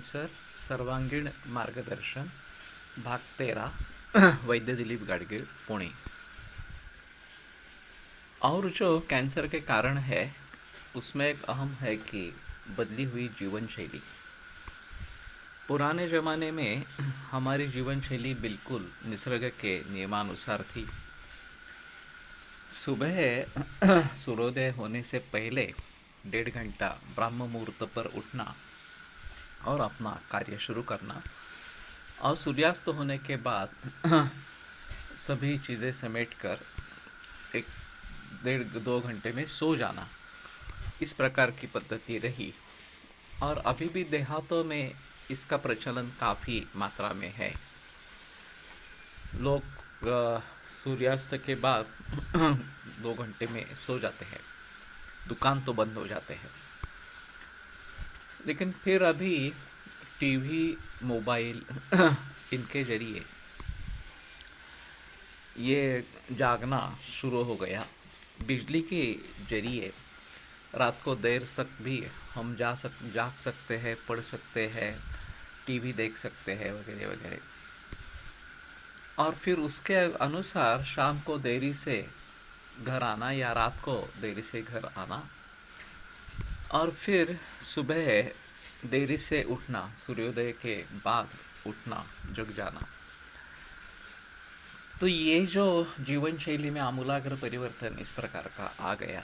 Answer सर्वांगीण मार्गदर्शन भाग 13 वैद्य दिलीप गाडगीळ पुणे। और जो कैंसर के कारण है उसमें एक अहम है कि बदली हुई जीवन शैली। पुराने ज़माने में हमारी जीवन शैली बिल्कुल निसर्ग के नियमानुसार थी। सुबह सूर्योदय होने से पहले 1.5 घंटा ब्रह्म मुहूर्त पर उठना और अपना कार्य शुरू करना, और सूर्यास्त होने के बाद सभी चीज़ें समेटकर 1-1.5-2 घंटे में सो जाना, इस प्रकार की पद्धति रही। और अभी भी देहातों में इसका प्रचलन काफ़ी मात्रा में है। लोग सूर्यास्त के बाद 2 घंटे में सो जाते हैं, दुकान तो बंद हो जाते हैं। लेकिन फिर अभी टीवी, मोबाइल इनके जरिए ये जागना शुरू हो गया। बिजली के जरिए रात को देर तक भी हम जाग सकते हैं, पढ़ सकते हैं, टीवी देख सकते हैं वगैरह वगैरह। और फिर उसके अनुसार शाम को देरी से घर आना या रात को देरी से घर आना, और फिर सुबह देरी से उठना, सूर्योदय के बाद उठना, जग जाना। तो ये जो जीवन शैली में आमूलाग्र परिवर्तन इस प्रकार का आ गया,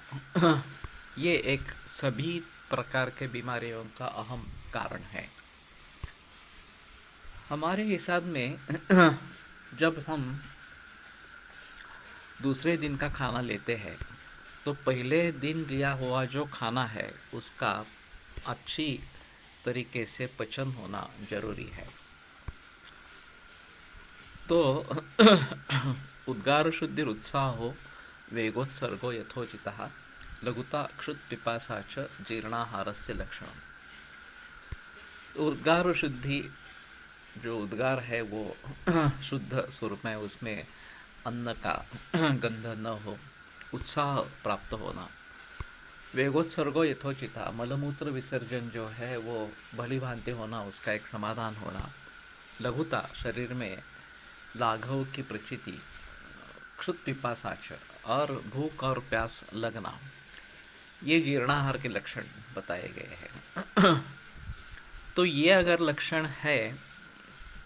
ये एक सभी प्रकार के बीमारियों का अहम कारण है। हमारे हिसाब में जब हम दूसरे दिन का खाना लेते हैं तो पहले दिन लिया हुआ जो खाना है उसका अच्छी तरीके से पचन होना जरूरी है। तो उद्गार शुद्धिर उत्साहो वेगोत्सर्गो यथोचितः लघुता क्षुत पिपासा च जीर्णाहारस्य लक्षणम। उद्गार शुद्धि, जो उद्गार है वो शुद्ध स्वरूप में, उसमें अन्न का गंध न हो, उत्साह प्राप्त होना, वेगोत्सर्गो यथोचिता, मलमूत्र विसर्जन जो है वो भली भांति होना, उसका एक समाधान होना, लघुता, शरीर में लाघव की प्रचिति, क्षुत पिपासाच, और भूख और प्यास लगना, ये जीर्णाहार के लक्षण बताए गए हैं। तो ये अगर लक्षण है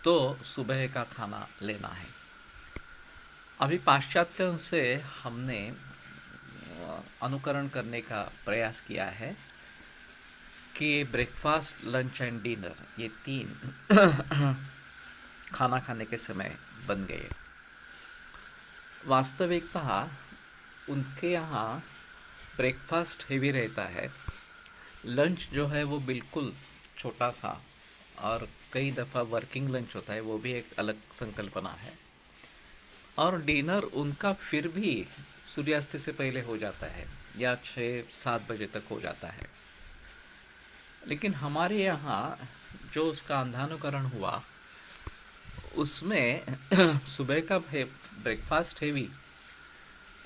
तो सुबह का खाना लेना है। अभी पाश्चात्यों से हमने अनुकरण करने का प्रयास किया है कि ब्रेकफास्ट, लंच एंड डिनर, ये 3 खाना खाने के समय बन गए। वास्तविकता उनके यहाँ ब्रेकफास्ट हेवी रहता है, लंच जो है वो बिल्कुल छोटा सा, और कई दफ़ा वर्किंग लंच होता है, वो भी एक अलग संकल्पना है। और डिनर उनका फिर भी सूर्यास्त से पहले हो जाता है या 6-7 बजे तक हो जाता है। लेकिन हमारे यहाँ जो उसका अंधानुकरण हुआ उसमें सुबह का ब्रेकफास्ट हेवी,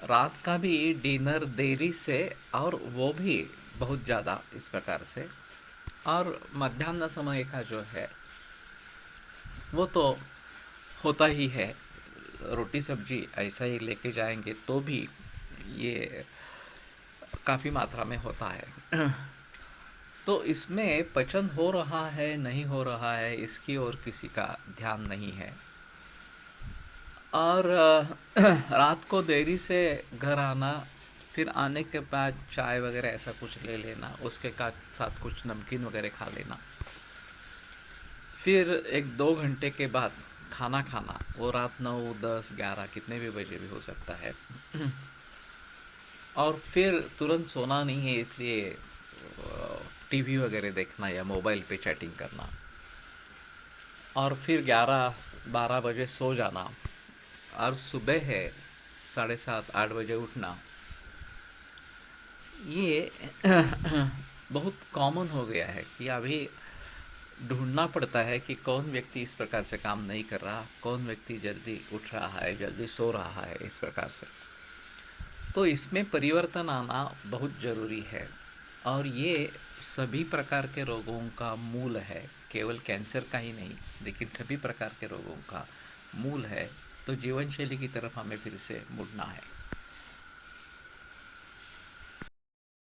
रात का भी डिनर देरी से, और वो भी बहुत ज़्यादा इस प्रकार से, और मध्याह्न समय का जो है वो तो होता ही है। रोटी सब्जी ऐसा ही लेके जाएंगे तो भी ये काफ़ी मात्रा में होता है। तो इसमें पचन हो रहा है नहीं हो रहा है इसकी ओर किसी का ध्यान नहीं है। और रात को देरी से घर आना, फिर आने के बाद चाय वगैरह ऐसा कुछ ले लेना, उसके साथ कुछ नमकीन वगैरह खा लेना, फिर 1-2 घंटे के बाद खाना खाना, वो रात 9, 10, 11 कितने भी बजे भी हो सकता है। और फिर तुरंत सोना नहीं है, इसलिए टीवी वगैरह देखना या मोबाइल पे चैटिंग करना, और फिर 11-12 बजे सो जाना, और सुबह है 7:30-8 बजे उठना। ये बहुत कॉमन हो गया है कि अभी ढूंढना पड़ता है कि कौन व्यक्ति इस प्रकार से काम नहीं कर रहा, कौन व्यक्ति जल्दी उठ रहा है, जल्दी सो रहा है, इस प्रकार से। तो इसमें परिवर्तन आना बहुत ज़रूरी है, और ये सभी प्रकार के रोगों का मूल है। केवल कैंसर का ही नहीं लेकिन सभी प्रकार के रोगों का मूल है। तो जीवन शैली की तरफ हमें फिर से मुड़ना है।